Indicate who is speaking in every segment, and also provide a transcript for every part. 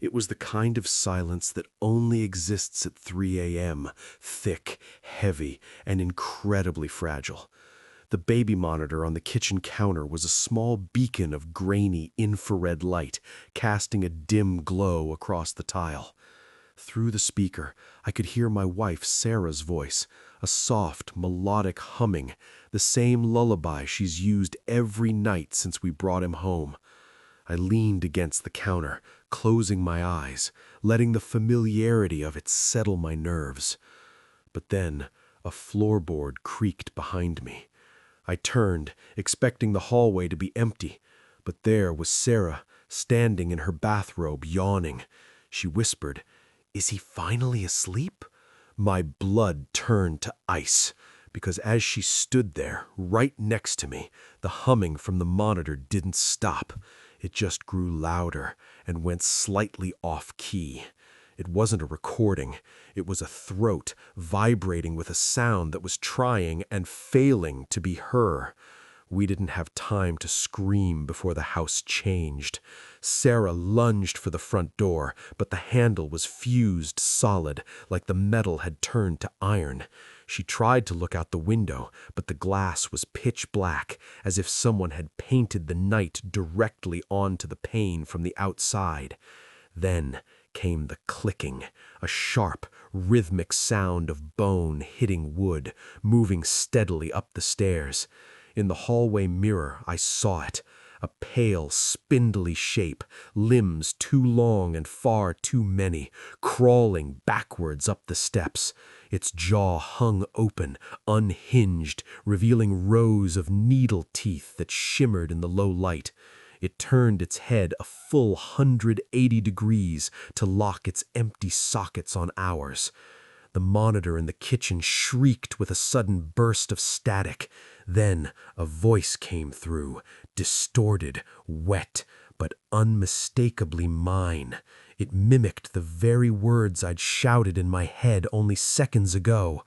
Speaker 1: It was the kind of silence that only exists at 3 a.m., thick, heavy, and incredibly fragile. The baby monitor on the kitchen counter was a small beacon of grainy infrared light, casting a dim glow across the tile. Through the speaker, I could hear my wife Sarah's voice, a soft, melodic humming, the same lullaby she's used every night since we brought him home. I leaned against the counter, closing my eyes, letting the familiarity of it settle my nerves. But then, a floorboard creaked behind me. I turned, expecting the hallway to be empty, but there was Sarah, standing in her bathrobe, yawning. She whispered, "Is he finally asleep?" My blood turned to ice, because as she stood there, right next to me, the humming from the monitor didn't stop. It just grew louder and went slightly off-key. It wasn't a recording. It was a throat vibrating with a sound that was trying and failing to be her. We didn't have time to scream before the house changed. Sarah lunged for the front door, but the handle was fused solid, like the metal had turned to iron. She tried to look out the window, but the glass was pitch black, as if someone had painted the night directly onto the pane from the outside. Then came the clicking, a sharp, rhythmic sound of bone hitting wood, moving steadily up the stairs. In the hallway mirror, I saw it, a pale, spindly shape, limbs too long and far too many, crawling backwards up the steps. Its jaw hung open, unhinged, revealing rows of needle teeth that shimmered in the low light. It turned its head a full 180 degrees to lock its empty sockets on ours. The monitor in the kitchen shrieked with a sudden burst of static. Then a voice came through, distorted, wet, but unmistakably mine. It mimicked the very words I'd shouted in my head only seconds ago.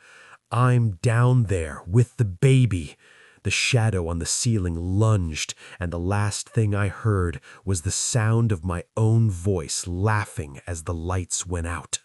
Speaker 1: "I'm down there with the baby." The shadow on the ceiling lunged, and the last thing I heard was the sound of my own voice laughing as the lights went out.